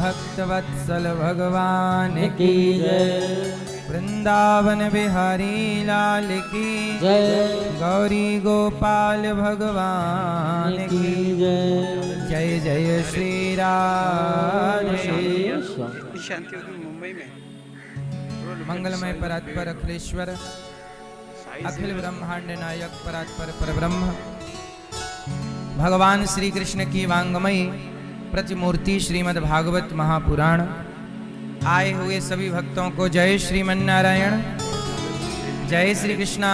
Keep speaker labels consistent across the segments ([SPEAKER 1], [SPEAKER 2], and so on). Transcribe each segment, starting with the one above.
[SPEAKER 1] भक्तवत्सल भगवान
[SPEAKER 2] की जय।
[SPEAKER 1] वृंदावन बिहारी लाल की
[SPEAKER 2] जय।
[SPEAKER 1] गौरी गोपाल भगवान की
[SPEAKER 2] जय।
[SPEAKER 1] जय जय श्री राधे।
[SPEAKER 3] शांति होगी मुंबई में।
[SPEAKER 1] मंगलमय परात्पर अखिलेश्वर अखिल ब्रह्मांड नायक परात्पर परब्रह्म भगवान श्री कृष्ण की वांगमयी प्रतिमूर्ति श्रीमद् भागवत महापुराण। आए हुए सभी भक्तों को जय श्रीमन्नारायण, जय श्री कृष्णा,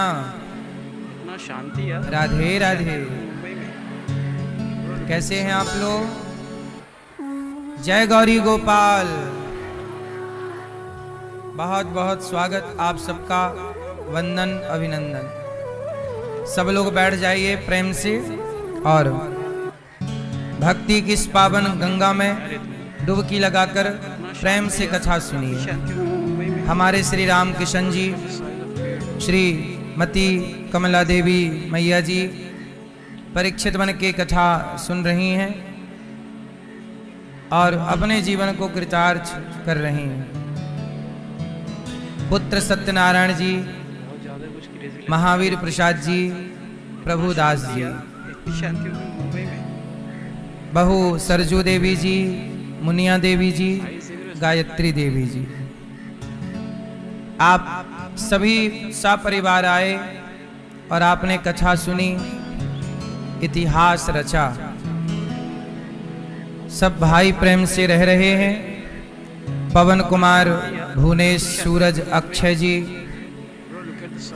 [SPEAKER 3] शांति है।
[SPEAKER 1] राधे राधे।
[SPEAKER 3] मुंबई में
[SPEAKER 1] कैसे हैं आप लोग? जय गौरी गोपाल। बहुत बहुत स्वागत आप सबका, वंदन अभिनंदन। सब लोग बैठ जाइए प्रेम से और भक्ति की इस पावन गंगा में डुबकी लगाकर प्रेम से कथा सुनिए। हमारे श्री राम किशन जी, श्री मती कमला देवी मैया जी परीक्षित बन के कथा सुन रही हैं और अपने जीवन को कृतार्थ कर रही हैं। पुत्र सत्यनारायण जी, महावीर प्रसाद जी, प्रभुदास जी,
[SPEAKER 3] शांति होगी मुंबई में।
[SPEAKER 1] बहू सरजू देवी जी, मुनिया देवी जी, गायत्री देवी जी, आप सभी सपरिवार आए और आपने कथा सुनी, इतिहास रचा। सब भाई प्रेम से रह रहे हैं। पवन कुमार, भुवनेश, सूरज, अक्षय जी,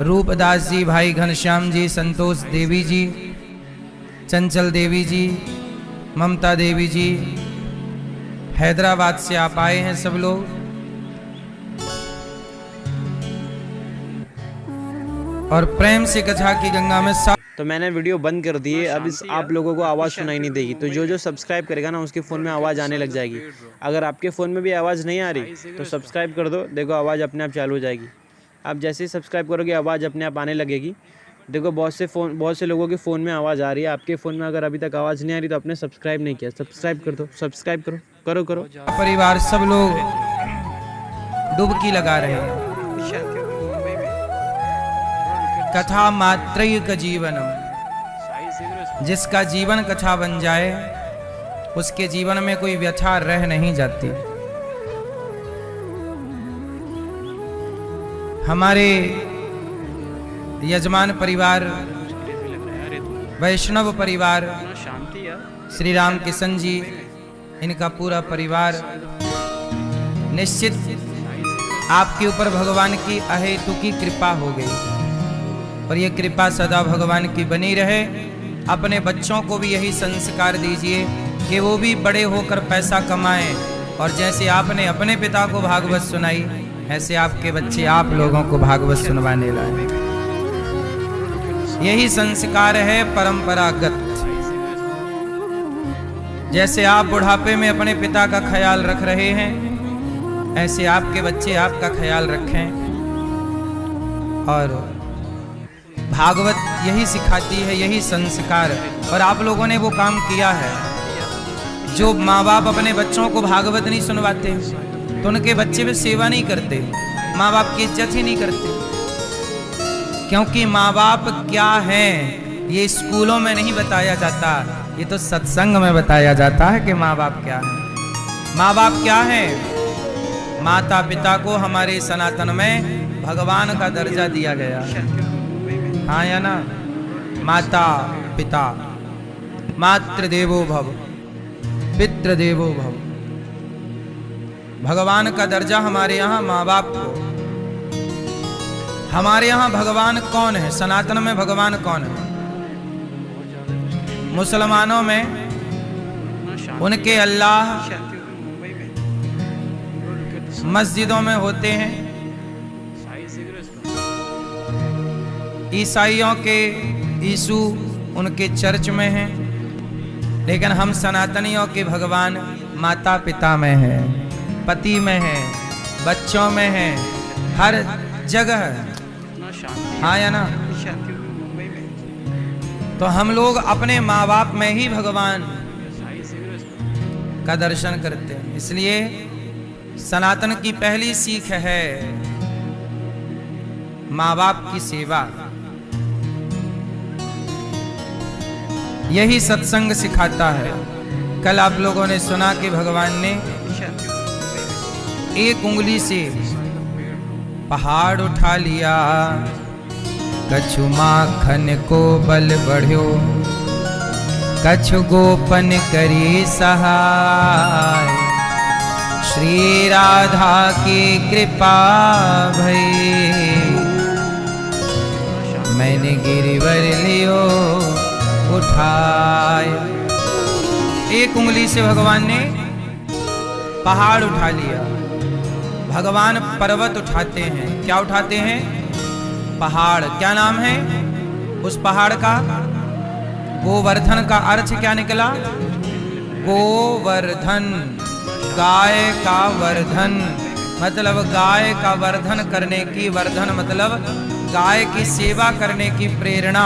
[SPEAKER 1] रूपदास जी, भाई घनश्याम जी, संतोष देवी जी, चंचल देवी जी, ममता देवी जी, हैदराबाद से आप आए हैं सब लोग। और प्रेम से कथा की गंगा में
[SPEAKER 4] तो मैंने वीडियो बंद कर दी है। अब इस आप लोगों को आवाज़ सुनाई नहीं देगी। तो जो जो सब्सक्राइब करेगा ना उसके फ़ोन में आवाज़ आने लग जाएगी। अगर आपके फ़ोन में भी आवाज़ नहीं आ रही तो सब्सक्राइब कर दो, देखो आवाज़ अपने आप चालू हो जाएगी। आप जैसे ही सब्सक्राइब करोगे आवाज़ अपने आप आने लगेगी। देखो बहुत से लोगों के फ़ोन में आवाज़ आ रही है। आपके फ़ोन में अगर अभी तक आवाज़ नहीं आ रही तो आपने सब्सक्राइब नहीं किया, सब्सक्राइब कर दो, सब्सक्राइब करो करो करो।
[SPEAKER 1] परिवार सब लोग डुबकी लगा रहे हैं।
[SPEAKER 3] शांति होगी मुंबई में।
[SPEAKER 1] कथा मात्रैक जीवनम, जिसका जीवन कथा बन जाए उसके जीवन में कोई व्यथा रह नहीं जाती। हमारे यजमान परिवार, वैष्णव परिवार,
[SPEAKER 3] शांति है।
[SPEAKER 1] श्री राम किशन जी, इनका पूरा परिवार, निश्चित आपके ऊपर भगवान की अहेतुकी कृपा हो गई और ये कृपा सदा भगवान की बनी रहे। अपने बच्चों को भी यही संस्कार दीजिए कि वो भी बड़े होकर पैसा कमाएं और जैसे आपने अपने पिता को भागवत सुनाई ऐसे आपके बच्चे आप लोगों को भागवत सुनवाने लाए। यही संस्कार है परंपरागत। जैसे आप बुढ़ापे में अपने पिता का ख्याल रख रहे हैं ऐसे आपके बच्चे आपका ख्याल रखें। और भागवत यही सिखाती है, यही संस्कार, और आप लोगों ने वो काम किया है। जो माँ बाप अपने बच्चों को भागवत नहीं सुनवाते तो उनके बच्चे भी सेवा नहीं करते, माँ बाप की इज्जत ही नहीं करते। क्योंकि माँ बाप क्या हैं ये स्कूलों में नहीं बताया जाता, ये तो सत्संग में बताया जाता है कि माँ बाप क्या है। माँ बाप क्या है? माता पिता को हमारे सनातन में भगवान का दर्जा दिया गया है। हाँ या ना? माता पिता, मातृदेवो भव, पितृदेवो भव। भगवान का दर्जा हमारे यहाँ माँ बाप को। हमारे यहाँ भगवान कौन है? सनातन में भगवान कौन है? मुसलमानों में उनके अल्लाह मस्जिदों में होते हैं, ईसाइयों के यीशु उनके चर्च में हैं, लेकिन हम सनातनियों के भगवान माता पिता में हैं, पति में हैं, बच्चों में हैं, हर जगह। हाँ या ना? तो हम लोग अपने माँ बाप में ही भगवान का दर्शन करते हैं। इसलिए सनातन की पहली सीख है माँ बाप की सेवा। यही सत्संग सिखाता है। कल आप लोगों ने सुना कि भगवान ने एक उंगली से पहाड़ उठा लिया, कछु माखन को बल बढ़्यो, कछु गोपन करी सहाय, श्री राधा की कृपा भई, मैंने गिरिवर लियो उठाए। एक उंगली से भगवान ने पहाड़ उठा लिया। भगवान पर्वत उठाते हैं। क्या उठाते हैं? पहाड़। क्या नाम है उस पहाड़ का? गोवर्धन का अर्थ क्या निकला? गोवर्धन, गाय का वर्धन, मतलब गाय का वर्धन करने की, वर्धन मतलब गाय की सेवा करने की प्रेरणा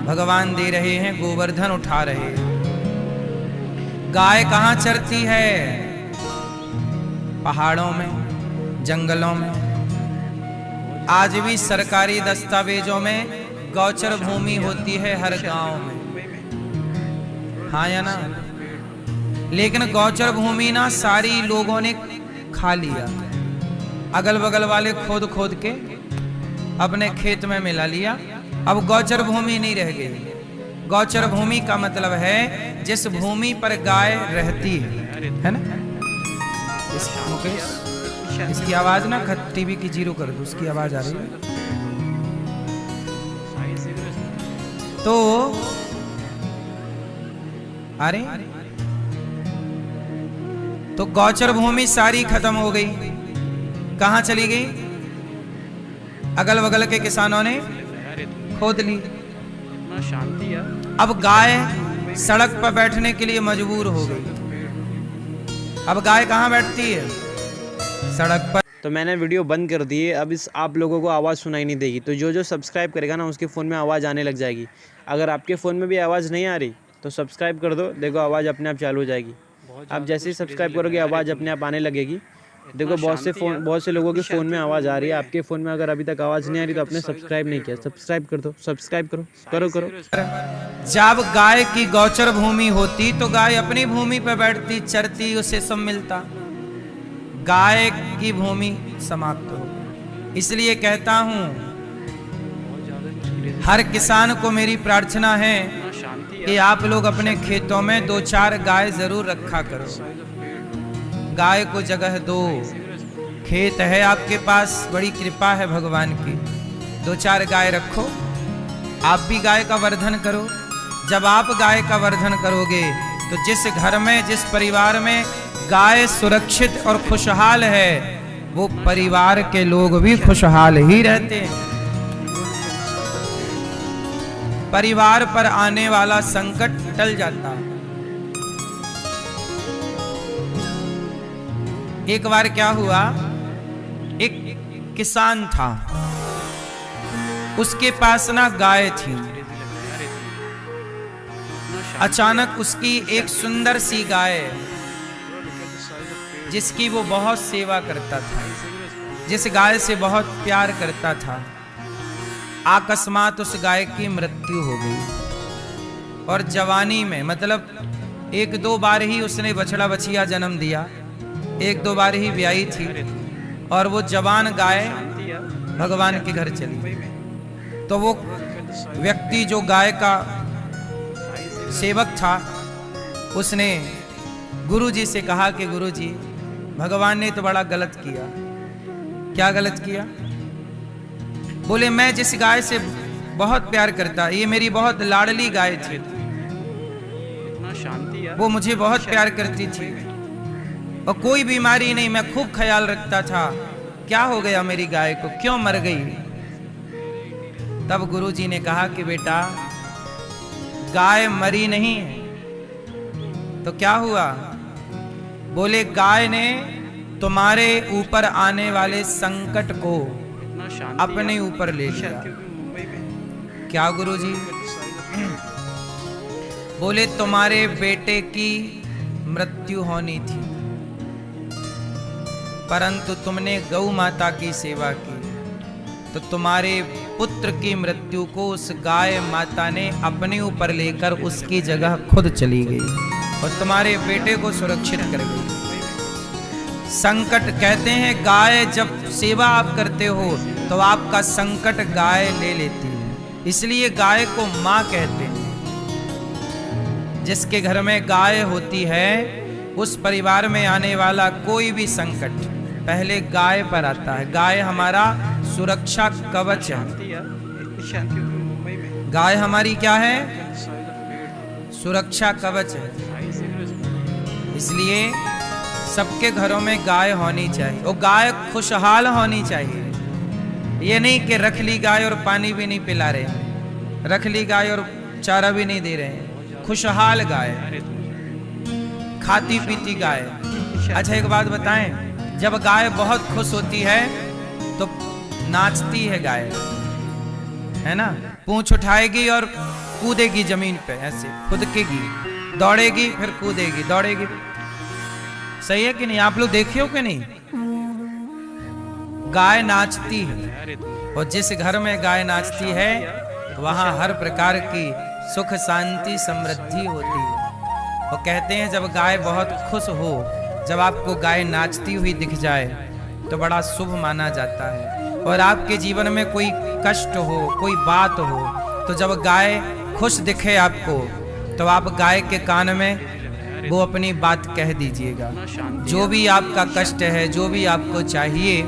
[SPEAKER 1] भगवान दे रहे हैं, गोवर्धन उठा रहे हैं। गाय कहाँ चरती है? पहाड़ों में, जंगलों में। आज भी सरकारी दस्तावेजों में गौचर भूमि होती है हर गांव में, हाँ या ना? लेकिन गौचर भूमि ना सारी लोगों ने खा लिया। अगल बगल वाले खोद खोद के अपने खेत में मिला लिया। अब गौचर भूमि नहीं रह गई। गौचर भूमि का मतलब है जिस भूमि पर गाय रहती है ना? मुकेश, इसकी आवाज ना टीवी की जीरो कर दो, उसकी आवाज आ रही है। तो अरे तो गौचर भूमि सारी खत्म हो गई। कहां चली गई? अगल बगल के किसानों ने खोद ली।
[SPEAKER 3] शांति है।
[SPEAKER 1] अब गाय सड़क पर बैठने के लिए मजबूर हो गई। अब गाय कहां बैठती है? सड़क पर।
[SPEAKER 4] तो मैंने वीडियो बंद कर दी है। अब इस आप लोगों को आवाज़ सुनाई नहीं देगी। तो जो जो सब्सक्राइब करेगा ना उसके फ़ोन में आवाज़ आने लग जाएगी। अगर आपके फ़ोन में भी आवाज़ नहीं आ रही तो सब्सक्राइब कर दो, देखो आवाज़ अपने आप चालू हो जाएगी। आप जैसे ही सब्सक्राइब करोगे आवाज़ अपने आप आने लगेगी। देखो बहुत से लोगों के फ़ोन में आवाज़ आ रही है। आपके फ़ोन में अगर अभी तक आवाज़ नहीं आ रही तो आपने सब्सक्राइब नहीं किया, सब्सक्राइब कर दो, सब्सक्राइब करो करो।
[SPEAKER 1] जब गाय की गौचर भूमि होती तो गाय अपनी भूमि पर बैठती, चरती, उसे सब मिलता। गाय की भूमि समाप्त हो। इसलिए कहता हूं हर किसान को मेरी प्रार्थना है कि आप लोग अपने खेतों में 2-4 गाय जरूर रखा करो। गाय को जगह दो। खेत है आपके पास, बड़ी कृपा है भगवान की। 2-4 गाय रखो। आप भी गाय का वर्धन करो। जब आप गाय का वर्धन करोगे तो जिस घर में, जिस परिवार में गाय सुरक्षित और खुशहाल है वो परिवार के लोग भी खुशहाल ही रहते हैं। परिवार पर आने वाला संकट टल जाता है। एक बार क्या हुआ, एक किसान था, उसके पास ना गाय थी। अचानक उसकी एक सुंदर सी गाय जिसकी वो बहुत सेवा करता था, जिस गाय से बहुत प्यार करता था, अकस्मात उस गाय की मृत्यु हो गई। और जवानी में, मतलब 1-2 बार ही उसने बछड़ा बछिया जन्म दिया, 1-2 बार ही ब्याही थी, और वो जवान गाय भगवान के घर चली। तो वो व्यक्ति जो गाय का सेवक था उसने गुरुजी से कहा कि गुरुजी, भगवान ने तो बड़ा गलत किया। क्या गलत किया? बोले मैं जिस गाय से बहुत प्यार करता, ये मेरी बहुत लाडली गाय थी, वो मुझे बहुत प्यार करती थी और कोई बीमारी नहीं, मैं खूब ख्याल रखता था। क्या हो गया मेरी गाय को, क्यों मर गई? तब गुरुजी ने कहा कि बेटा गाय मरी नहीं है। तो क्या हुआ? बोले गाय ने तुम्हारे ऊपर आने वाले संकट को अपने ऊपर ले लिया। क्या गुरुजी? बोले तुम्हारे बेटे की मृत्यु होनी थी, परंतु तुमने गौ माता की सेवा की तो तुम्हारे पुत्र की मृत्यु को उस गाय माता ने अपने ऊपर लेकर उसकी जगह खुद चली गई और तुम्हारे बेटे को सुरक्षित कर गई। संकट कहते हैं गाय जब सेवा आप करते हो तो आपका संकट गाय ले लेती है, इसलिए गाय को मां कहते हैं। जिसके घर में गाय होती है उस परिवार में आने वाला कोई भी संकट पहले गाय पर आता है। गाय हमारा सुरक्षा कवच है। गाय हमारी क्या है? सुरक्षा कवच है। इसलिए सबके घरों में गाय होनी चाहिए और गाय खुशहाल होनी चाहिए। ये नहीं कि रख ली गाय और पानी भी नहीं पिला रहे, रख ली गाय और चारा भी नहीं दे रहे। खुशहाल गाय, खाती पीती गाय। अच्छा एक बात बताएं, जब गाय बहुत खुश होती है तो नाचती है गाय, है ना? पूंछ उठाएगी और कूदेगी जमीन पे, ऐसे खुदकेगी, दौड़ेगी फिर कूदेगी, दौड़ेगी। सही है कि नहीं? आप लोग देखे हो कि नहीं? गाय नाचती है और जिस घर में गाय नाचती है वहां हर प्रकार की सुख शांति समृद्धि होती है। और कहते हैं जब गाय बहुत खुश हो, जब आपको गाय नाचती हुई दिख जाए तो बड़ा शुभ माना जाता है। और आपके जीवन में कोई कष्ट हो, कोई बात हो, तो जब गाय खुश दिखे आपको तो आप गाय के कान में वो अपनी बात कह दीजिएगा। जो भी आपका कष्ट है, जो भी आपको चाहिए,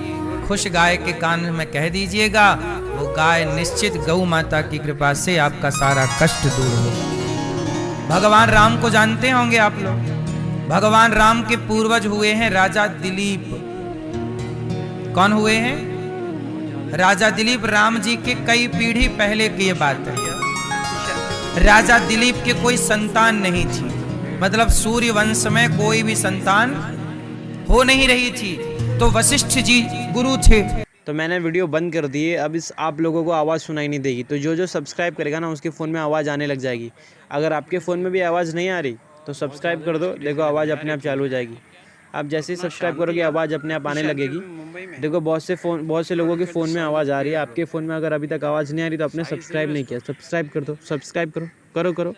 [SPEAKER 1] खुश गाय के कान में कह दीजिएगा। वो गाय निश्चित गौ माता की कृपा से आपका सारा कष्ट दूर होगा। भगवान राम को जानते होंगे आप लोग। भगवान राम के पूर्वज हुए हैं राजा दिलीप। कौन हुए हैं? राजा दिलीप। राम जी के कई पीढ़ी पहले की ये बात है। राजा दिलीप के कोई संतान नहीं थी, मतलब सूर्य वंश में कोई भी संतान हो नहीं रही थी। तो वशिष्ठ जी गुरु थे।
[SPEAKER 4] तो मैंने वीडियो बंद कर दी है। अब इस आप लोगों को आवाज़ सुनाई नहीं देगी, तो जो सब्सक्राइब करेगा ना उसके फ़ोन में आवाज़ आने लग जाएगी। अगर आपके फ़ोन में भी आवाज़ नहीं आ रही तो सब्सक्राइब कर दो, देखो आवाज़ अपने आप चालू हो जाएगी। आप जैसे ही सब्सक्राइब करोगे आवाज़ अपने आप आने लगेगी। देखो बहुत से लोगों के फ़ोन में आवाज़ आ रही है, आपके फ़ोन में अगर अभी तक आवाज़ नहीं आ रही तो आपने सब्सक्राइब नहीं किया, सब्सक्राइब कर दो, सब्सक्राइब करो।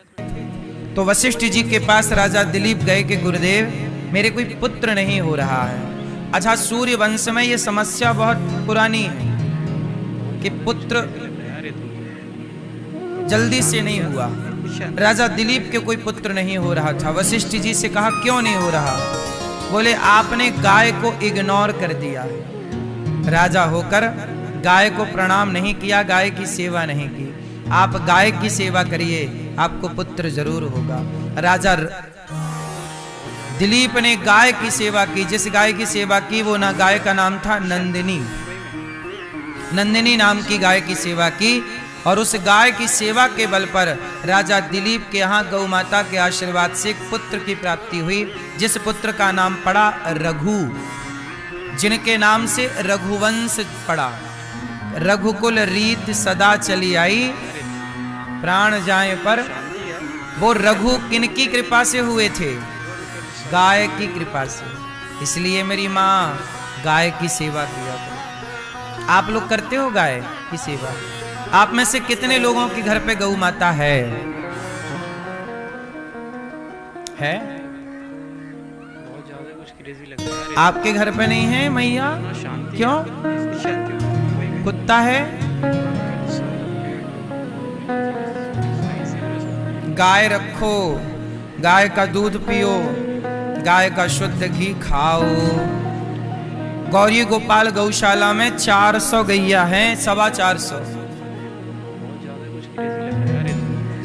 [SPEAKER 1] तो वशिष्ठ जी के पास राजा दिलीप गए कि गुरुदेव मेरे कोई पुत्र नहीं हो रहा है। अच्छा, सूर्य वंश में ये समस्या बहुत पुरानी है कि पुत्र जल्दी से नहीं हुआ। राजा दिलीप के कोई पुत्र नहीं हो रहा था। वशिष्ठ जी से कहा क्यों नहीं हो रहा? बोले आपने गाय को इग्नोर कर दिया। राजा होकर गाय को प्रणाम नहीं किया, गाय की सेवा नहीं की। आप गाय की सेवा करिए, आपको पुत्र जरूर होगा। राजा दिलीप ने गाय की सेवा की। जिस गाय की सेवा की वो ना गाय का नाम था नंदिनी। नंदिनी नाम की गाय की सेवा की और उस गाय की सेवा के बल पर राजा दिलीप के यहाँ गौ माता के आशीर्वाद से एक पुत्र की प्राप्ति हुई, जिस पुत्र का नाम पड़ा रघु, जिनके नाम से रघुवंश पड़ा। रघुकुल रीत सदा चली आई, प्राण जाए पर। वो रघु किनकी कृपा से हुए थे? गाय की कृपा से। इसलिए मेरी माँ गाय की सेवा किया करो। आप लोग करते हो गाय की सेवा? आप में से कितने लोगों के घर पे गौ माता है?
[SPEAKER 3] बहुत ज्यादा कुछ क्रेजी लग रहा है।
[SPEAKER 1] आपके घर पे नहीं है मैया? क्यों? कुत्ता है? गाय रखो, गाय का दूध पियो, गाय का शुद्ध घी खाओ। गौरी गोपाल गौशाला में 400 गैया हैं, 450।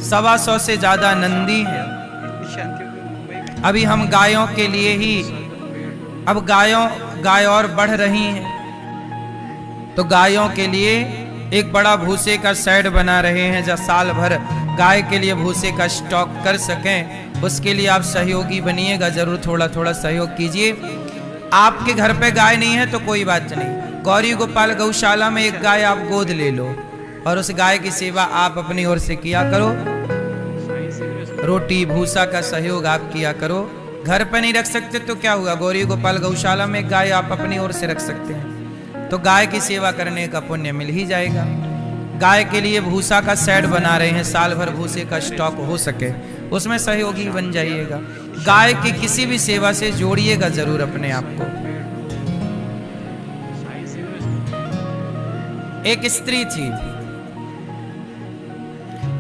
[SPEAKER 1] 125 से ज्यादा नंदी हैं। अभी हम गायों के लिए ही, अब गाय और बढ़ रही हैं, तो गायों के लिए एक बड़ा भूसे का शेड बना रहे हैं, जहाँ साल भर गाय के लिए भूसे का स्टॉक कर सकें। उसके लिए आप सहयोगी बनिएगा, जरूर थोड़ा थोड़ा सहयोग कीजिए। आपके घर पे गाय नहीं है तो कोई बात नहीं, गौरी गोपाल गौशाला में एक गाय आप गोद ले लो और उस गाय की सेवा आप अपनी ओर से किया करो। रोटी भूसा का सहयोग आप किया करो, घर पर नहीं रख सकते तो क्या हुआ, गौरी गोपाल गौशाला में गाय आप अपनी ओर से रख सकते हैं, तो गाय की सेवा करने का पुण्य मिल ही जाएगा। गाय के लिए भूसा का सेट बना रहे हैं, साल भर भूसे का स्टॉक हो सके, उसमें सहयोगी बन जाइएगा। गाय की किसी भी सेवा से जोड़िएगा जरूर अपने आप को। एक स्त्री थी,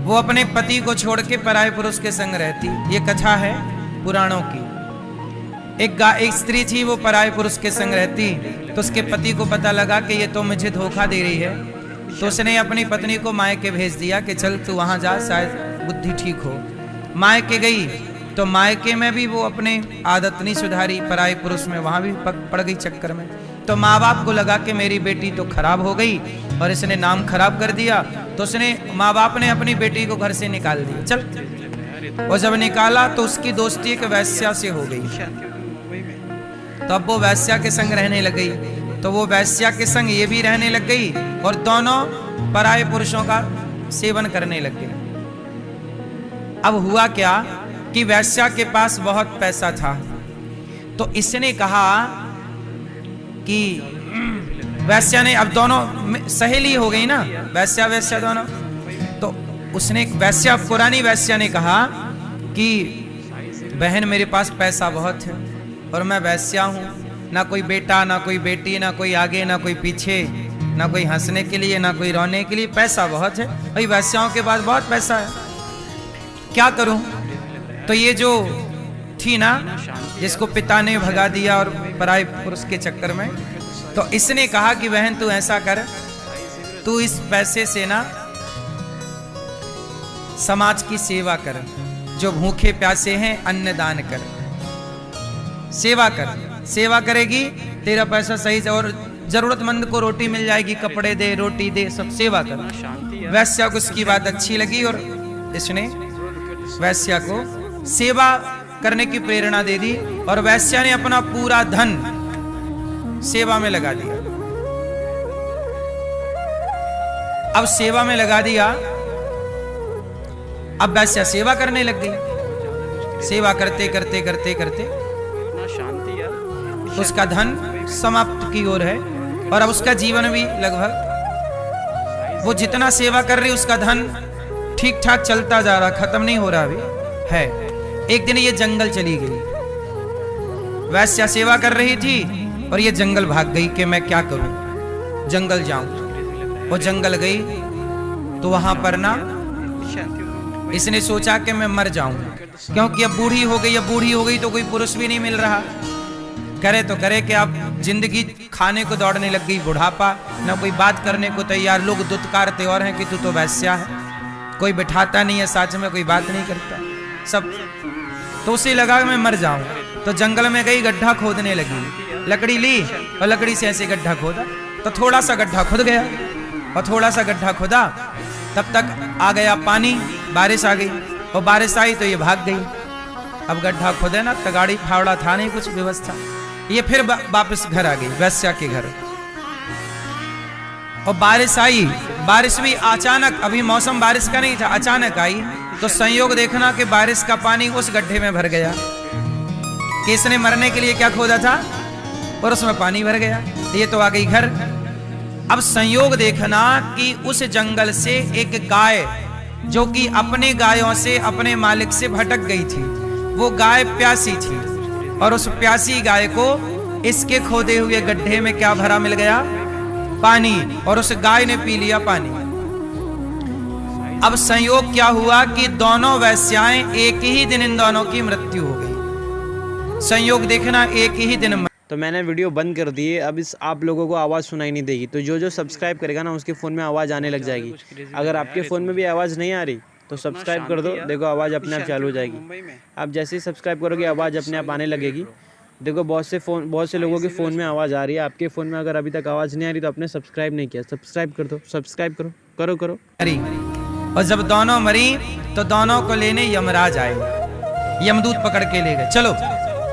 [SPEAKER 1] वो अपने पति को छोड़ के पराये पुरुष के संग रहती, ये कथा है पुराणों की। एक स्त्री थी, वो पराये पुरुष के संग रहती, तो उसके पति को पता लगा कि ये तो मुझे धोखा दे रही है, तो उसने अपनी पत्नी को मायके भेज दिया कि चल तू वहां जा, शायद बुद्धि ठीक हो। मायके गई तो मायके में भी वो अपने आदत नहीं सुधारी, पराये पुरुष में वहां भी पड़ गई चक्कर में। तो माँ बाप को लगा कि मेरी बेटी तो खराब हो गई और इसने नाम खराब कर दिया, तो उसने माँ बाप ने अपनी बेटी को घर से निकाल दिया, चल। और जब निकाला तो उसकी दोस्ती एक वैश्या से हो गई, तो अब वो वैश्या के संग रहने लग गई, तो वो वैश्या के संग ये भी रहने लग गई और दोनों पराये पुरुषों का सेवन करने लग गए। अब हुआ क्या कि वैश्या के पास बहुत पैसा था, तो इसने कहा कि वैश्या ने, अब दोनों सहेली हो गई ना, वैश्या वैश्या दोनों, तो उसने वैश्या, पुरानी वैश्या ने कहा कि बहन मेरे पास पैसा बहुत है और मैं वैश्या हूँ, ना कोई बेटा ना कोई बेटी, ना कोई आगे ना कोई पीछे, ना कोई हंसने के लिए ना कोई रोने के लिए, पैसा बहुत है भाई, वैश्याओं के पास बहुत पैसा है, क्या करूं। तो ये जो थी ना, जिसको पिता ने भगा दिया और पराये पुरुष के चक्कर में, तो इसने कहा कि बहन तू ऐसा कर, तू इस पैसे से ना समाज की सेवा कर, जो भूखे प्यासे हैं अन्नदान कर, सेवा कर, सेवा करेगी तेरा पैसा सही से, और जरूरतमंद को रोटी मिल जाएगी, कपड़े दे, रोटी दे, सब सेवा कर। वैश्या को उसकी बात अच्छी लगी और इसने वैश्या को सेवा करने की प्रेरणा दे दी, और वैश्या ने अपना पूरा धन सेवा में लगा दिया। अब सेवा में लगा दिया, अब वैश्या सेवा करने लग गई, सेवा करते करते करते करते उसका धन समाप्त की ओर है, और अब उसका जीवन भी लगभग, वो जितना सेवा कर रही उसका धन ठीक ठाक चलता जा रहा, खत्म नहीं हो रहा अभी है। एक दिन ये जंगल चली गई, वैश्या सेवा कर रही थी और ये जंगल भाग गई कि मैं क्या करूं, जंगल जाऊं। वो जंगल गई तो वहां पर ना इसने सोचा कि मैं मर जाऊं, क्योंकि अब बूढ़ी हो गई, अब बूढ़ी हो गई तो कोई पुरुष भी नहीं मिल रहा, करे तो करे कि अब जिंदगी खाने को दौड़ने लग गई, बुढ़ापा, ना कोई बात करने को तैयार, लोग दुत्कारते और हैं कि तू तो वैश्या है, कोई बिठाता नहीं है साथ में, कोई बात नहीं करता सब, तो उसे लगा मैं मर जाऊं, तो जंगल में गई, गड्ढा खोदने लगी, लकड़ी ली और लकड़ी से ऐसे गड्ढा खोदा, तो थोड़ा सा गड्ढा खुद गया, और थोड़ा सा गड्ढा खुदा, तब तक आ गया पानी, बारिश आ गई, और बारिश आई तो ये भाग गई। अब गड्ढा खोदे ना, तो गाड़ी फावड़ा था नहीं कुछ व्यवस्था, ये फिर वापस घर आ गई, वैश्या के घर। और बारिश आई, बारिश भी अचानक, अभी मौसम बारिश का नहीं था, अचानक आई, तो संयोग देखना कि बारिश का पानी उस गड्ढे में भर गया, कि इसने मरने के लिए क्या खोदा था और उसमें पानी भर गया, ये तो आ गई घर। अब संयोग देखना कि उस जंगल से एक गाय, जो कि अपने गायों से, अपने मालिक से भटक गई थी, वो गाय प्यासी थी, और उस प्यासी गाय को इसके खोदे हुए गड्ढे में क्या भरा मिल गया, पानी, और उस गाय ने पी लिया पानी। अब संयोग क्या हुआ कि दोनों वैश्याएं एक ही दिन इन दोनों की मृत्यु हो गई, संयोग देखना एक ही दिन।
[SPEAKER 4] तो मैंने वीडियो बंद कर दी है, अब इस आप लोगों को आवाज़ सुनाई नहीं देगी, तो जो सब्सक्राइब करेगा ना उसके फ़ोन में आवाज़ आने लग जाएगी। अगर आपके फ़ोन में भी आवाज़ नहीं आ रही तो सब्सक्राइब कर दो, देखो आवाज़ अपने आप चालू हो जाएगी। आप जैसे ही सब्सक्राइब करोगे आवाज़ अपने आप आने लगेगी। देखो बहुत से लोगों के फ़ोन में आवाज़ आ रही है, आपके फ़ोन में अगर अभी तक आवाज़ नहीं आ रही तो आपने सब्सक्राइब नहीं किया, सब्सक्राइब कर दो, सब्सक्राइब करो करो करो।
[SPEAKER 1] और जब दोनों मरी तो दोनों को लेने यमराज आए, यमदूत पकड़ के ले गए, चलो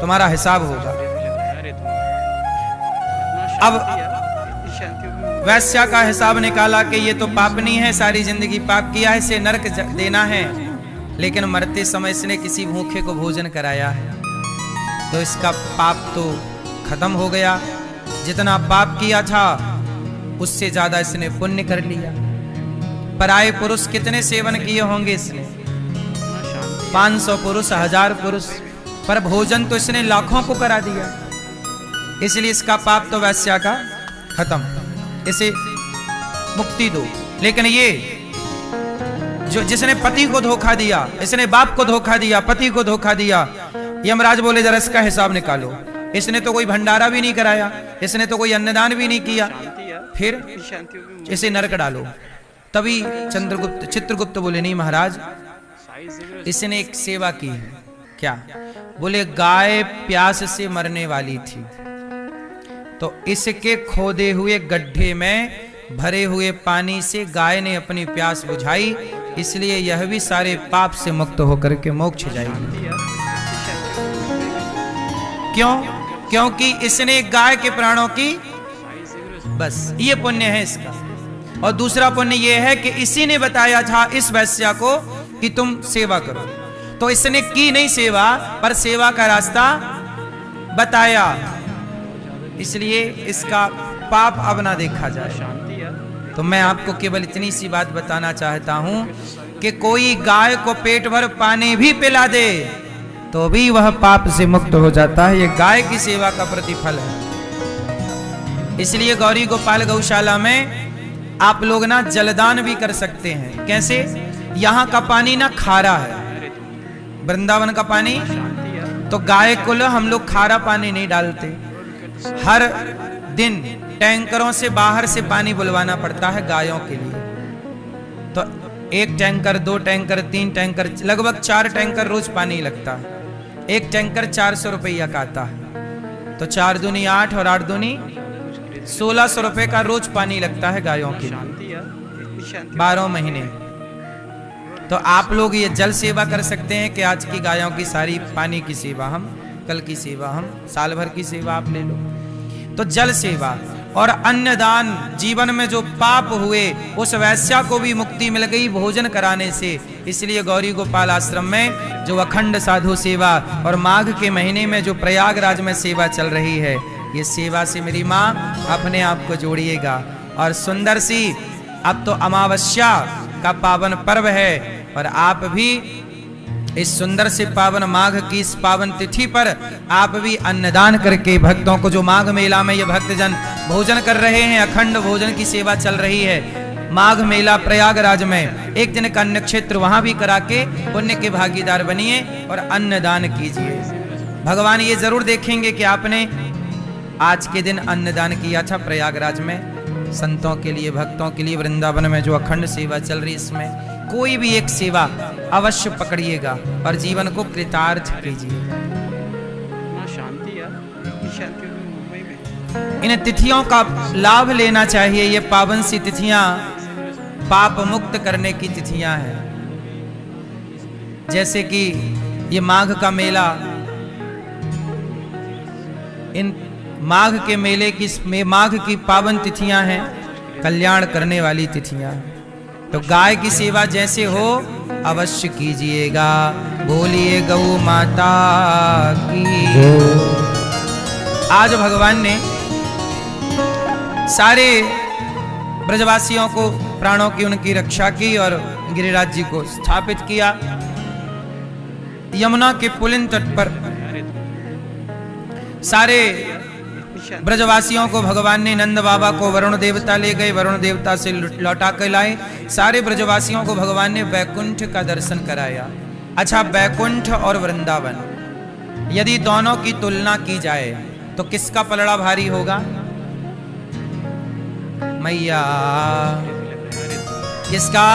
[SPEAKER 1] तुम्हारा हिसाब होगा। अब वैश्या का हिसाब निकाला कि ये तो पापनी है, सारी जिंदगी पाप किया है, इसे नरक देना है, लेकिन मरते समय इसने किसी भूखे को भोजन कराया है, तो इसका पाप तो खत्म हो गया। जितना पाप किया था उससे ज्यादा इसने पुण्य कर लिया। पराये पुरुष कितने सेवन किए होंगे इसने? 500 पुरुष, 1000 पुरुष, पर भोजन तो इसने लाखों को करा दिया। इसलिए इसका पाप तो वैश्या का खत्म, इसे मुक्ति दो। लेकिन ये जो जिसने पति को धोखा दिया, इसने बाप को धोखा दिया, पति को धोखा दिया, यमराज बोले जरा इसका हिसाब निकालो। इसने तो कोई भंडारा भी नहीं कराया, इसने तो कोई अन्नदान भी नहीं किया, फिर इसे नरक डालो। तभी चित्रगुप्त बोले नहीं महाराज, इसने एक सेवा की है। क्या? बोले गाय प्यास से मरने वाली थी, तो इसके खोदे हुए गड्ढे में भरे हुए पानी से गाय ने अपनी प्यास बुझाई, इसलिए यह भी सारे पाप से मुक्त होकर के मोक्ष जाएगी। क्यों? क्योंकि इसने गाय के प्राणों की, बस ये पुण्य है इसका। और दूसरा पुण्य ये है कि इसी ने बताया था इस वैश्या को कि तुम सेवा करो, तो इसने की नहीं सेवा, पर सेवा का रास्ता बताया, इसलिए इसका पाप अब ना देखा जाए। तो मैं आपको केवल इतनी सी बात बताना चाहता हूं कि कोई गाय को पेट भर पानी भी पिला दे तो भी वह पाप से मुक्त हो जाता है। यह गाय की सेवा का प्रतिफल है। इसलिए गौरी गोपाल गौशाला में आप लोग ना जलदान भी कर सकते हैं। कैसे? यहाँ का पानी ना खारा है, वृंदावन का पानी, तो गाय को हम लोग खारा पानी नहीं डालते। हर दिन टैंकरों से बाहर से पानी बुलवाना पड़ता है गायों के लिए। तो 1 टैंकर, 2 टैंकर, 3 टैंकर, लगभग 4 टैंकर रोज पानी लगता है। एक टैंकर 400 रुपया का आता है, तो 4 दूनी 8 और 8 दूनी 1600 रुपए का रोज पानी लगता है गायों के लिए 12 महीने। तो आप लोग ये जल सेवा कर सकते हैं कि आज की गायों की सारी पानी की सेवा हम, कल की सेवा हम, साल भर की सेवा आप ले लो। तो जल सेवा और अन्नदान, जीवन में जो पाप हुए उस वैश्या को भी मुक्ति मिल गई भोजन कराने से। इसलिए गौरी गोपाल आश्रम में जो अखंड साधु सेवा और माघ के महीने में जो प्रयागराज में सेवा चल रही है, ये सेवा से मेरी माँ अपने आप को जोड़िएगा। और सुंदर सी, अब तो अमावस्या का पावन पर्व है और आप भी इस सुंदर से पावन माघ की इस पावन तिथि पर आप भी अन्नदान करके भक्तों को, जो माघ मेला में ये भक्तजन भोजन कर रहे हैं, अखंड भोजन की सेवा चल रही है। माघ मेला प्रयागराज में एक दिन का अन्न क्षेत्र वहां भी करा के पुण्य के भागीदार बनिए और अन्नदान कीजिए। भगवान ये जरूर देखेंगे कि आपने आज के दिन अन्नदान किया था प्रयागराज में, संतों के लिए, भक्तों के लिए। वृंदावन में जो अखंड सेवा चल रही, इसमें कोई भी एक सेवा अवश्य पकड़िएगा और जीवन को कृतार्थ कीजिएगा। इन तिथियों का लाभ लेना चाहिए। ये पावन सी तिथियां पाप मुक्त करने की तिथियां हैं। जैसे कि ये माघ का मेला, इन माघ के मेले की, माघ की पावन तिथियां हैं, कल्याण करने वाली तिथियां हैं। तो गाय की सेवा जैसे हो अवश्य कीजिएगा। बोलिए गौ माता की। आज भगवान ने सारे ब्रजवासियों को, प्राणों की उनकी रक्षा की और गिरिराज जी को स्थापित किया। यमुना के पुलिन तट पर सारे ब्रजवासियों को भगवान ने, नंद बाबा को वरुण देवता ले गए, वरुण देवता से लौटा कर लाए। सारे ब्रजवासियों को भगवान ने वैकुंठ का दर्शन कराया। अच्छा, वैकुंठ और वृंदावन यदि दोनों की तुलना की जाए तो किसका पलड़ा भारी होगा? मैया, किसका?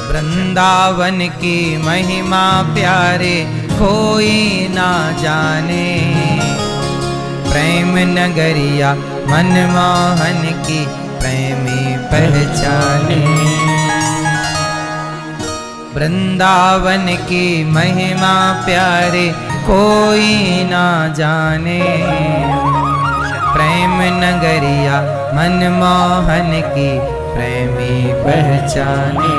[SPEAKER 1] वृंदावन की महिमा प्यारे कोई ना जाने, प्रेम नगरिया मनमोहन की प्रेमी पहचाने। वृंदावन की महिमा प्यारे कोई ना जाने, प्रेम नगरिया मनमोहन की प्रेमी पहचाने।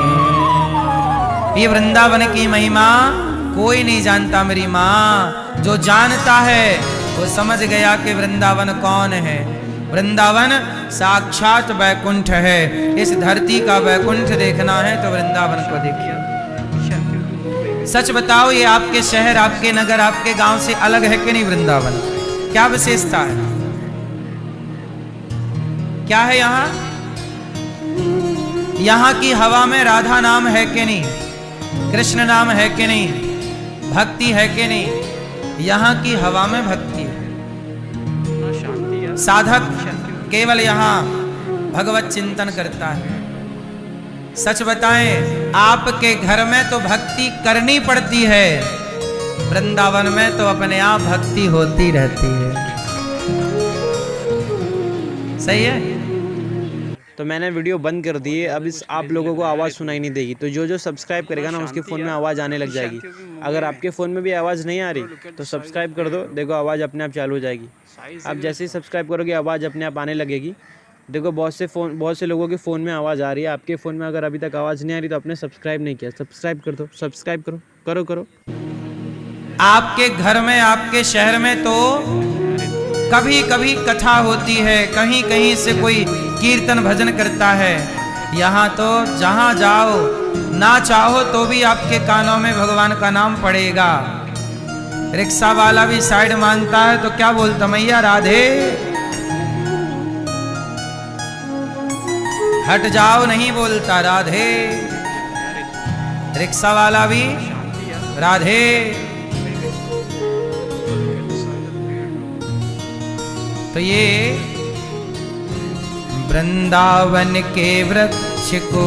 [SPEAKER 1] ये वृंदावन की महिमा कोई नहीं जानता मेरी माँ, जो जानता है वो समझ गया कि वृंदावन कौन है। वृंदावन साक्षात वैकुंठ है। इस धरती का वैकुंठ देखना है तो वृंदावन को देखिए। सच बताओ, ये आपके शहर, आपके नगर, आपके गांव से अलग है कि नहीं? वृंदावन क्या विशेषता है? क्या है यहाँ? यहाँ की हवा में राधा नाम है कि नहीं? कृष्ण नाम है कि नहीं? भक्ति है कि नहीं? यहाँ की हवा में भक्ति है। साधक केवल यहाँ भगवत चिंतन करता है। सच बताएं, आपके घर में तो भक्ति करनी पड़ती है, वृंदावन में तो अपने आप भक्ति होती रहती है। सही है?
[SPEAKER 4] तो मैंने वीडियो बंद कर दी है। अब इस आप लोगों को आवाज़ सुनाई नहीं देगी। तो जो सब्सक्राइब करेगा ना उसके फ़ोन में आवाज़ आने लग जाएगी। अगर आपके फ़ोन में भी आवाज़ नहीं आ रही तो सब्सक्राइब कर दो, देखो आवाज़ अपने आप चालू हो जाएगी। आप जैसे ही सब्सक्राइब करोगे आवाज़ अपने आप आने लगेगी। देखो बहुत से लोगों के फ़ोन में आवाज़ आ रही है, आपके फ़ोन में अगर अभी तक आवाज़ नहीं आ रही तो आपने सब्सक्राइब नहीं किया, सब्सक्राइब कर दो, सब्सक्राइब करो।
[SPEAKER 1] आपके घर में, आपके शहर में तो कभी कभी कथा होती है, कहीं कहीं से कोई कीर्तन भजन करता है। यहाँ तो जहाँ जाओ, ना चाहो तो भी आपके कानों में भगवान का नाम पड़ेगा। रिक्शा वाला भी साइड मांगता है तो क्या बोलता? मैया राधे। हट जाओ नहीं बोलता, राधे। रिक्शा वाला भी राधे। तो ये वृंदावन के वृक्ष को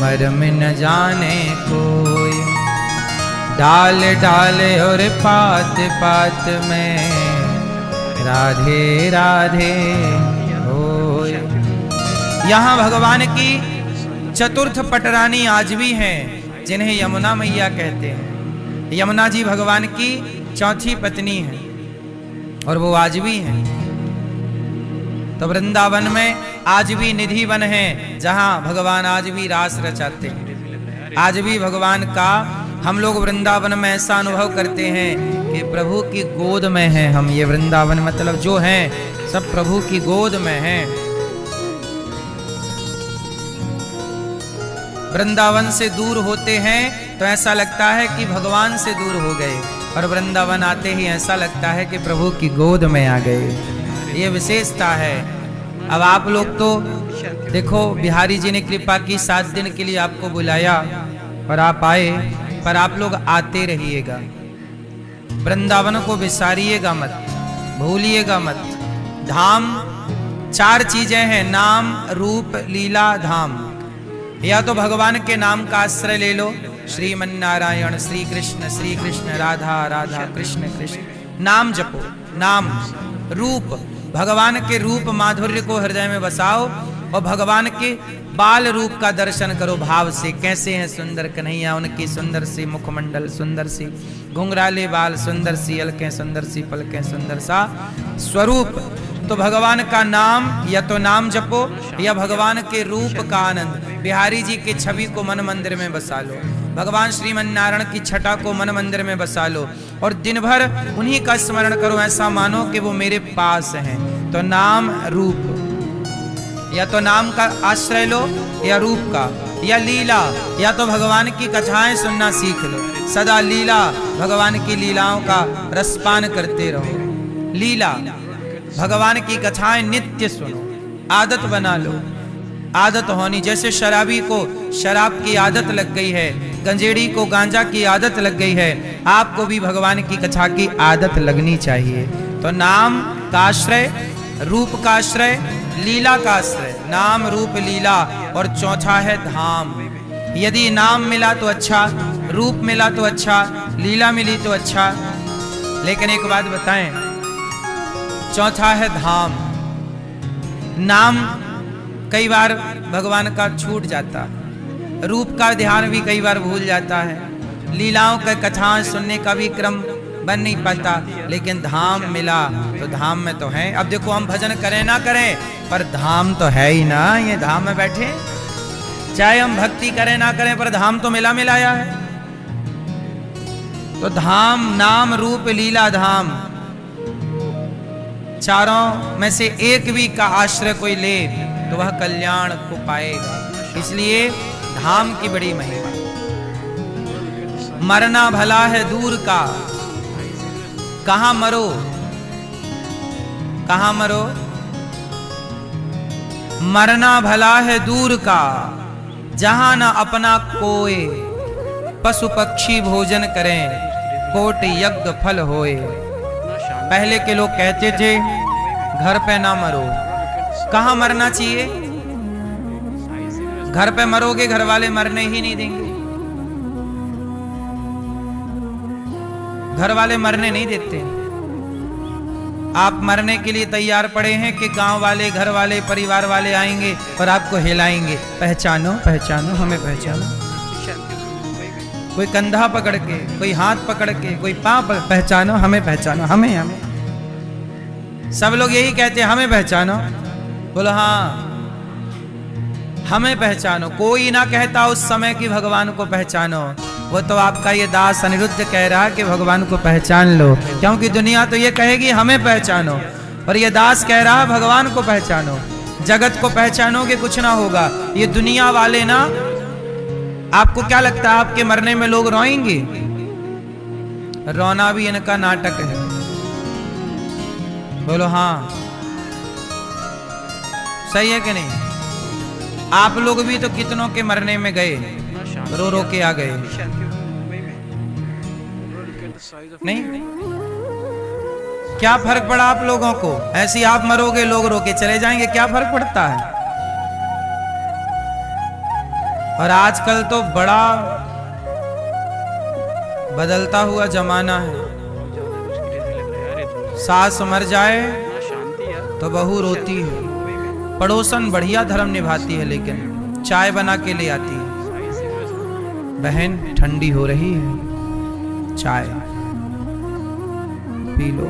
[SPEAKER 1] मर्म न जाने कोई, डाल डाल और पात पात में राधे राधे होय। यहाँ भगवान की चतुर्थ पटरानी आज भी हैं, जिन्हें यमुना मैया कहते हैं। यमुना जी भगवान की चौथी पत्नी है और वो आज भी हैं। तो वृंदावन में आज भी निधि वन है, जहां भगवान आज भी रास रचाते हैं। आज भी भगवान का हम लोग वृंदावन में ऐसा अनुभव करते हैं कि प्रभु की गोद में हैं हम। ये वृंदावन मतलब जो हैं सब प्रभु की गोद में हैं। वृंदावन से दूर होते हैं तो ऐसा लगता है कि भगवान से दूर हो गए, और वृंदावन आते ही ऐसा लगता है कि प्रभु की गोद में आ गए। ये विशेषता है। अब आप लोग तो देखो, बिहारी जी ने कृपा की 7 दिन के लिए आपको बुलाया और आप आए, पर आप लोग आते रहिएगा। वृंदावन को विसारिएगा मत, भूलिएगा मत। धाम 4 चीजें हैं, नाम, रूप, लीला, धाम। या तो भगवान के नाम का आश्रय ले लो, श्रीमन्नारायण, श्री कृष्ण, राधा राधा, कृष्ण कृष्ण। नाम जपो, नाम। रूप, भगवान के रूप माधुर्य को हृदय में बसाओ और भगवान के बाल रूप का दर्शन करो भाव से। कैसे हैं सुंदर कन्हैया, उनकी सुंदर सी मुखमंडल, सुंदर सी घुंघराले बाल, सुंदर सी अलकें, सुंदर सी पलकें, सुंदर सा स्वरूप। तो भगवान का नाम, या तो नाम जपो या भगवान के रूप का आनंद। बिहारी जी की छवि को मन मंदिर में बसा लो, भगवान श्रीमन्नारायण की छटा को मन मंदिर में बसा लो और दिन भर उन्हीं का स्मरण करो। ऐसा मानो कि वो मेरे पास हैं। तो नाम, रूप, या तो नाम का आश्रय लो या रूप का, या लीला, या तो भगवान की कथाएं सुनना सीख लो। सदा लीला, भगवान की लीलाओं का रसपान करते रहो। लीला, भगवान की कथाएं नित्य सुनो, आदत बना लो। आदत होनी, जैसे शराबी को शराब की आदत लग गई है, गंजेड़ी को गांजा की आदत लग गई है, आपको भी भगवान की कथा की आदत लगनी चाहिए। तो नाम का आश्रय, रूप का आश्रय, लीला का आश्रय। नाम, रूप, लीला। और चौथा है धाम। यदि नाम मिला तो अच्छा, रूप मिला तो अच्छा, लीला मिली तो अच्छा, लेकिन एक बात बताएं, चौथा है धाम। नाम कई बार भगवान का छूट जाता, रूप का ध्यान भी कई बार भूल जाता है, लीलाओं का कथाएं सुनने का भी क्रम बन नहीं पाता, लेकिन धाम मिला तो धाम में तो है। अब देखो, हम भजन करें ना करें पर धाम तो है ही ना, ये धाम में बैठे। चाहे हम भक्ति करें ना करें पर धाम तो मिला मिलाया है। तो धाम नाम रूप लीला धाम चारों में से एक भी का आश्रय कोई ले तो वह कल्याण को पाएगा। इसलिए धाम की बड़ी महिमा। मरना भला है दूर का, कहां मरो कहां मरो, मरना भला है दूर का, जहां न अपना कोय, पशु पक्षी भोजन करें, कोट यज्ञ फल होए। पहले के लोग कहते थे घर पे ना मरो, कहां मरना चाहिए? घर पे मरोगे घर वाले मरने ही नहीं देंगे, घर वाले मरने नहीं देते। आप मरने के लिए तैयार पड़े हैं कि गांव वाले, घर वाले, परिवार वाले आएंगे और आपको हिलाएंगे, पहचानो पहचानो हमें पहचानो। कोई कंधा पकड़ के, कोई हाथ पकड़ के, कोई पांव पहचानो हमें पहचानो, हमें हमें सब लोग यही कहते हैं हमें पहचानो। बोलो हाँ हमें पहचानो। कोई ना कहता उस समय की भगवान को पहचानो, वो तो आपका ये दास अनिरुद्ध कह रहा कि भगवान को पहचान लो, क्योंकि दुनिया तो ये कहेगी हमें पहचानो, और ये दास कह रहा भगवान को पहचानो। जगत को पहचानोगे कुछ ना होगा। ये दुनिया वाले ना, आपको क्या लगता है आपके मरने में लोग रोएंगे? रोना भी इनका नाटक है। बोलो हाँ सही है कि नहीं? आप लोग भी तो कितनों के मरने में गए, रो रो के आ गए, नहीं? क्या फर्क पड़ा आप लोगों को? ऐसे ही आप मरोगे, लोग रो के चले जाएंगे, क्या फर्क पड़ता है? और आजकल तो बड़ा बदलता हुआ जमाना है। सास मर जाए तो बहू रोती है, पड़ोसन बढ़िया धर्म निभाती है लेकिन चाय बना के ले आती है, बहन ठंडी हो रही है, चाय पी लो।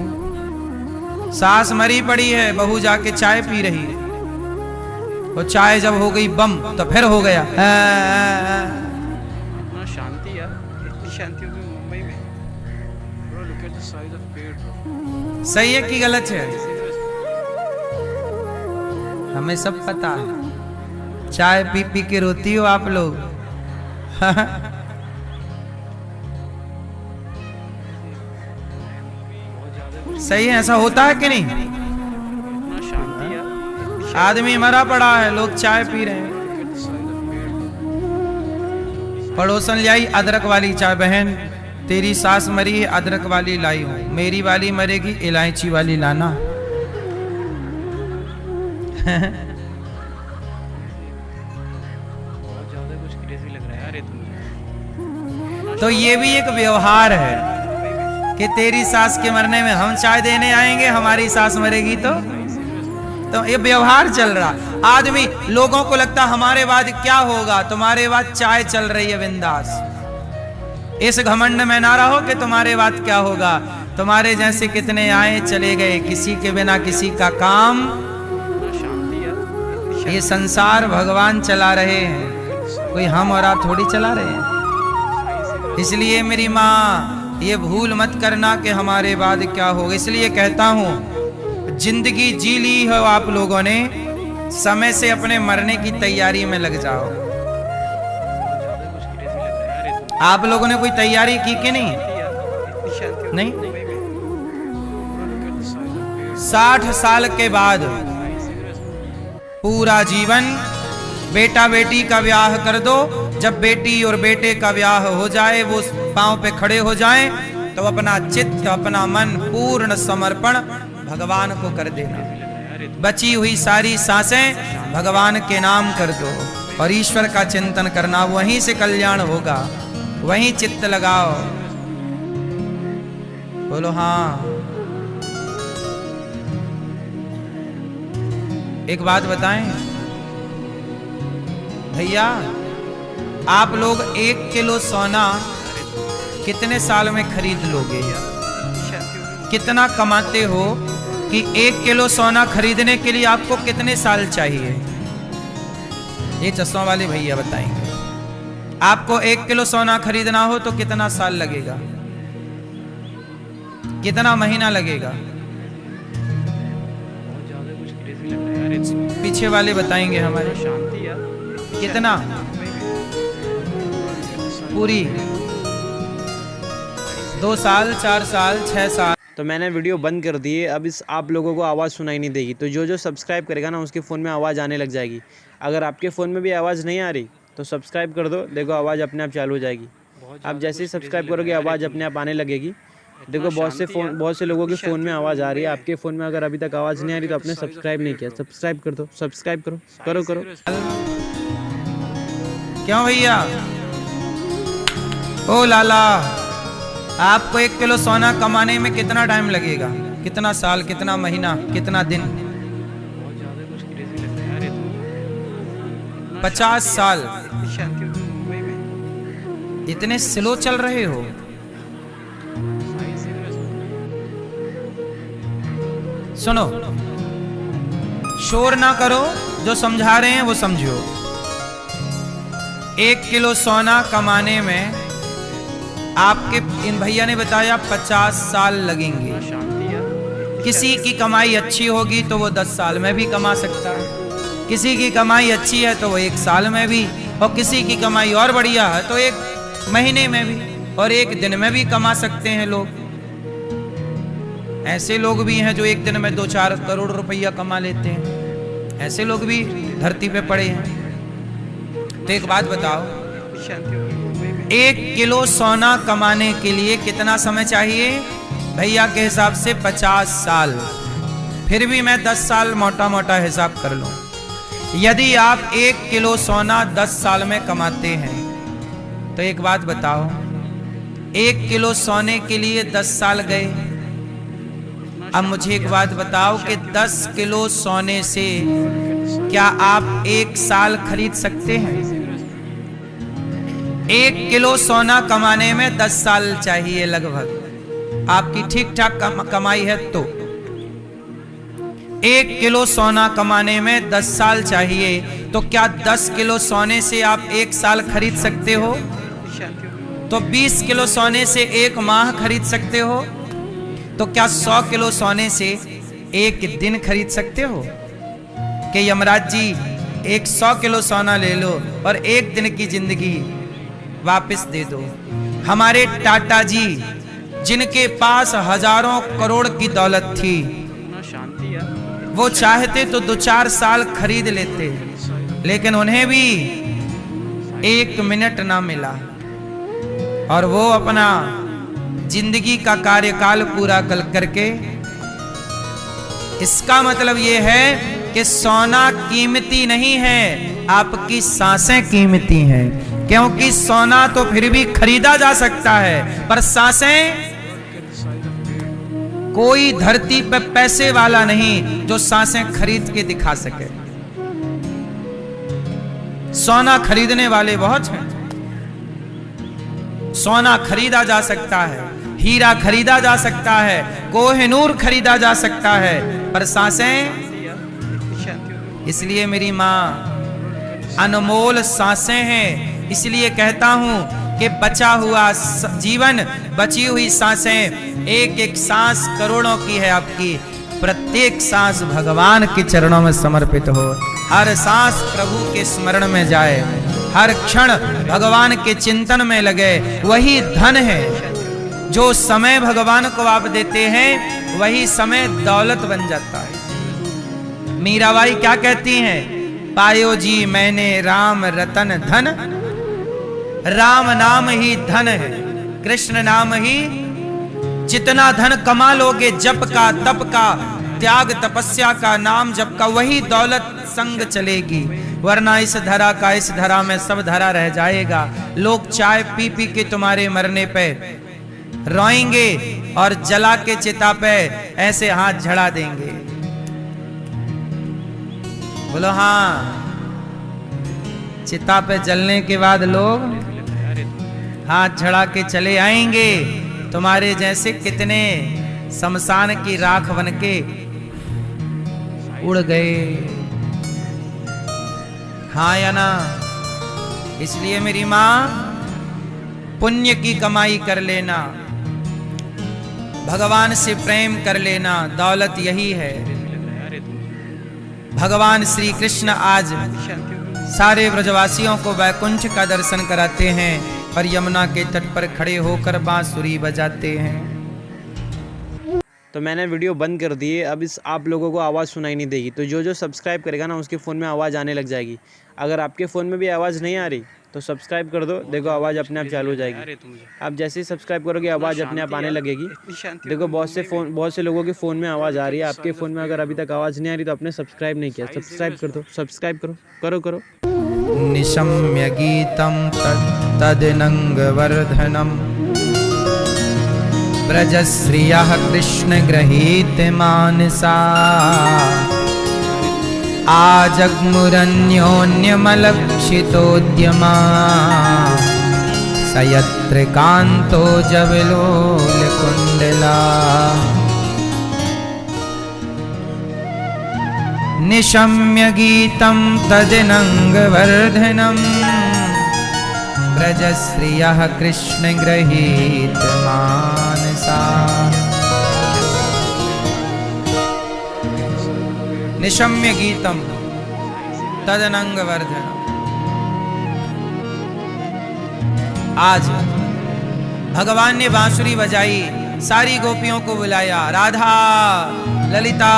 [SPEAKER 1] सास मरी पड़ी है, बहू जाके चाय पी रही है, और चाय जब हो गई बम तो फिर हो गया
[SPEAKER 3] शांति यार, इतनी शांति होगी मुंबई में। Bro, look at the size of पेड़ bro।
[SPEAKER 1] सही है कि गलत है? हमें सब पता है। चाय पी पी के रोती हो आप लोग सही है, ऐसा होता है कि नहीं?
[SPEAKER 3] शांति यार,
[SPEAKER 1] आदमी मरा पड़ा है, लोग चाय पी रहे हैं। पड़ोसन ले आई अदरक वाली चाय, बहन तेरी सास मरी है अदरक वाली लाई हूं, मेरी वाली मरेगी इलायची वाली लाना
[SPEAKER 3] बहुत ज्यादा कुछ क्रेजी लग रहा है यार ये तुम।
[SPEAKER 1] तो ये भी एक व्यवहार है कि तेरी सास के मरने में हम चाय देने आएंगे, हमारी सास मरेगी तो ये व्यवहार चल रहा। आदमी, लोगों को लगता हमारे बाद क्या होगा, तुम्हारे बाद चाय चल रही है बिंदास। इस घमंड में ना रहो कि तुम्हारे बाद क्या होगा। तुम्हारे जैसे कितने आए चले गए, किसी के बिना किसी का काम। ये संसार भगवान चला रहे हैं, कोई हम और आप थोड़ी चला रहे हैं। इसलिए मेरी माँ ये भूल मत करना कि हमारे बाद क्या होगा। इसलिए कहता हूँ जिंदगी जी ली हो आप लोगों ने, समय से अपने मरने की तैयारी में लग जाओ। आप लोगों ने कोई तैयारी की कि नहीं? नहीं। 60 साल के बाद पूरा जीवन बेटा बेटी का ब्याह कर दो। जब बेटी और बेटे का ब्याह हो जाए, वो पांव पे खड़े हो जाएं, तो अपना चित्त अपना मन पूर्ण समर्पण भगवान को कर देना। बची हुई सारी सांसें भगवान के नाम कर दो और ईश्वर का चिंतन करना, वहीं से कल्याण होगा। वहीं चित्त लगाओ। बोलो हाँ। एक बात बताएं भैया, आप लोग 1 किलो सोना कितने साल में खरीद लोगे? कितना कमाते हो कि 1 किलो सोना खरीदने के लिए आपको कितने साल चाहिए? ये चश्मा वाले भैया बताएंगे। आपको 1 किलो सोना खरीदना हो तो कितना साल लगेगा? कितना महीना लगेगा?
[SPEAKER 3] बहुत ज़्यादा कुछ क्रेजी लग रहा है यार। It's
[SPEAKER 1] पीछे वाले बताएंगे हमारे।
[SPEAKER 3] शांति यार।
[SPEAKER 1] कितना?
[SPEAKER 3] मुंबई में
[SPEAKER 1] पूरी 2 साल, 4 साल, 6 साल।
[SPEAKER 4] तो मैंने वीडियो बंद कर दी है। अब इस आप लोगों को आवाज़ सुनाई नहीं देगी। तो जो जो सब्सक्राइब करेगा ना उसके फ़ोन में आवाज़ आने लग जाएगी। अगर आपके फ़ोन में भी आवाज़ नहीं आ रही तो सब्सक्राइब कर दो, देखो आवाज़ अपने आप चालू हो जाएगी। आप जैसे ही सब्सक्राइब करोगे आवाज़ अपने आप आने लगेगी। देखो बहुत से लोगों के फ़ोन में आवाज़ आ रही है। आपके फ़ोन में अगर अभी तक आवाज़ नहीं आ रही तो आपने सब्सक्राइब नहीं किया, सब्सक्राइब कर दो, सब्सक्राइब करो करो।
[SPEAKER 1] क्यों भैया? ओ लाला, आपको 1 किलो सोना कमाने में कितना टाइम लगेगा? कितना साल, कितना महीना, कितना दिन?
[SPEAKER 3] बहुत ज़्यादा कुछ क्रेजी लग रहा है यार।
[SPEAKER 1] 50 साल।
[SPEAKER 3] इतनी शांति होगी मुंबई में।
[SPEAKER 1] इतने स्लो चल रहे हो। सुनो, शोर ना करो, जो समझा रहे हैं वो समझो। 1 किलो सोना कमाने में आपके इन भैया ने बताया 50 साल लगेंगे।
[SPEAKER 3] शांति यार।
[SPEAKER 1] किसी की कमाई अच्छी होगी तो वो 10 साल में भी कमा सकता है। किसी की कमाई अच्छी है तो वो 1 साल में भी, और किसी की कमाई और बढ़िया है तो 1 महीने में भी, और 1 दिन में भी कमा सकते हैं लोग। ऐसे लोग भी हैं जो 1 दिन में 2-4 करोड़ रुपया कमा लेते हैं। ऐसे लोग भी धरती पे पड़े हैं। तो एक बात बताओ,
[SPEAKER 3] शांति होगी मुंबई में।
[SPEAKER 1] 1 किलो सोना कमाने के लिए कितना समय चाहिए? भैया के हिसाब से 50 साल। फिर भी मैं 10 साल मोटा मोटा हिसाब कर लूं। यदि आप 1 किलो सोना 10 साल में कमाते हैं तो एक बात बताओ, 1 किलो सोने के लिए 10 साल गए। अब मुझे एक बात बताओ कि 10 किलो सोने से क्या आप 1 साल खरीद सकते हैं? 1 किलो सोना कमाने में 10 साल चाहिए लगभग। आपकी ठीक ठाक कमाई है तो 1 किलो सोना कमाने में 10 साल चाहिए। तो क्या 10 किलो सोने से आप 1 साल खरीद सकते हो? तो 20 किलो सोने से 1 माह खरीद सकते हो? तो क्या 100 किलो सोने से 1 दिन खरीद सकते हो? कि यमराज जी 100 किलो सोना ले लो और 1 दिन की जिंदगी वापस दे दो। हमारे टाटा जी जिनके पास हजारों करोड़ की दौलत थी,
[SPEAKER 3] शांति यार।
[SPEAKER 1] वो चाहते तो 2-4 साल खरीद लेते, लेकिन उन्हें भी 1 मिनट ना मिला और वो अपना जिंदगी का कार्यकाल पूरा करके। इसका मतलब ये है कि सोना कीमती नहीं है, आपकी सांसें कीमती हैं। क्योंकि सोना तो फिर भी खरीदा जा सकता है, पर सांसें कोई धरती पे पैसे वाला नहीं जो सांसें खरीद के दिखा सके। सोना खरीदने वाले बहुत हैं। सोना खरीदा जा सकता है, हीरा खरीदा जा सकता है, कोहिनूर खरीदा जा सकता है, पर सांसें। इसलिए मेरी माँ अनमोल सांसें हैं। इसलिए कहता हूं कि बचा हुआ जीवन, बची हुई सांसें, एक एक सांस करोड़ों की है आपकी। प्रत्येक सांस भगवान के चरणों में समर्पित हो। हर सांस प्रभु के स्मरण में जाए, हर क्षण भगवान के चिंतन में लगे। वही धन है। जो समय भगवान को आप देते हैं वही समय दौलत बन जाता है। मीराबाई क्या कहती हैं? पायो जी मैंने राम रतन धन, राम नाम ही धन है, कृष्ण नाम ही। जितना धन कमा लोगे जप का, तप का, त्याग तपस्या का, नाम जप का, वही दौलत संग चलेगी। वरना इस धरा का, इस धरा में सब धरा रह जाएगा। लोग चाय पी पी के तुम्हारे मरने पे रोएंगे और जला के चिता पे ऐसे हाथ झड़ा देंगे। बोलो हाँ। चिता पे जलने के बाद लोग हाथ झड़ा के चले आएंगे। तुम्हारे जैसे कितने शमशान की राख बनके उड़ गए। हाँ या ना? इसलिए मेरी माँ पुण्य की कमाई कर लेना। भगवान से प्रेम कर लेना, दौलत यही है।
[SPEAKER 3] अरे तुम
[SPEAKER 1] भगवान श्री कृष्ण आज
[SPEAKER 3] शांति होगी।
[SPEAKER 1] सारे ब्रजवासियों को वैकुंठ का दर्शन कराते हैं और यमुना के तट पर खड़े होकर बांसुरी बजाते हैं।
[SPEAKER 4] तो मैंने वीडियो बंद कर दी है, अब इस आप लोगों को आवाज़ सुनाई नहीं देगी। तो जो सब्सक्राइब करेगा ना उसके फ़ोन में आवाज़ आने लग जाएगी। अगर आपके फ़ोन में भी आवाज़ नहीं आ रही तो सब्सक्राइब कर दो, देखो आवाज़ अपने आप चालू हो जाएगी।
[SPEAKER 3] अरे तुम
[SPEAKER 4] आप जैसे ही सब्सक्राइब करोगे आवाज़ अपने आप आने लगेगी।
[SPEAKER 3] इतनी शांति
[SPEAKER 4] देखो बहुत से लोगों के फ़ोन में आवाज़ आ रही है, आपके फ़ोन में अगर अभी तक आवाज़ नहीं आ रही तो आपने सब्सक्राइब नहीं किया, सब्सक्राइब कर दो, सब्सक्राइब करो।
[SPEAKER 1] निशम्य गीतं तदनंगवर्धनम् ब्रजश्रियः कृष्णगृहीत मानसा आजग्मुरन्योन्यमलक्षितोद्यमा स यत्र कान्तो जविलोलकुण्डला निशम्य गीतं तदनंगवर्धनम् ब्रजश्रियः कृष्णगृहीत मानसा निशम्य गीतम तदनंगवर्धनम। आज भगवान ने बांसुरी बजाई, सारी गोपियों को बुलाया, राधा, ललिता,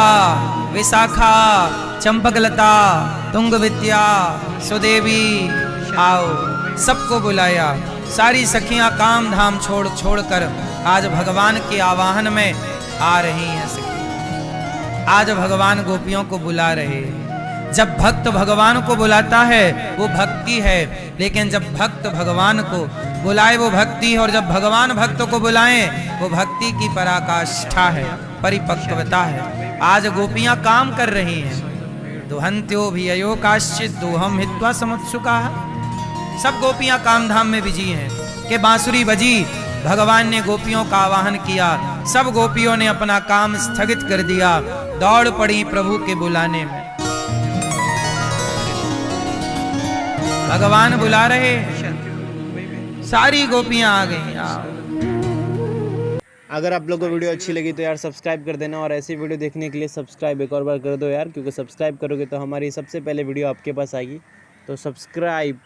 [SPEAKER 1] विशाखा, चंपकलता, तुंगविद्या, सुदेवी, आओ, सबको बुलाया। सारी सखियां काम धाम छोड़कर आज भगवान के आवाहन में आ रही हैं। सखी आज भगवान गोपियों को बुला रहे हैं। जब भक्त भगवान को बुलाता है वो भक्ति है, लेकिन जब भक्त भगवान को बुलाए वो भक्ति है, और जब भगवान भक्त को बुलाएं वो भक्ति की पराकाष्ठा है, परिपक्वता है। आज गोपियां काम कर रही हैं। दुहंत्यो भी अयो काश्चित दोहम हित्वा समुत्सुका। सब गोपियां काम धाम में बिजी हैं कि बांसुरी बजी, भगवान ने गोपियों का आवाहन किया, सब गोपियों ने अपना काम स्थगित कर दिया, दौड़ पड़ी प्रभु के बुलाने में। भगवान बुला रहे, सारी गोपियां आ गई।
[SPEAKER 4] अगर आप लोगों को वीडियो अच्छी लगी तो यार सब्सक्राइब कर देना, और ऐसी वीडियो देखने के लिए सब्सक्राइब एक और बार कर दो यार, क्योंकि सब्सक्राइब करोगे तो हमारी सबसे पहले वीडियो आपके पास आएगी। तो सब्सक्राइब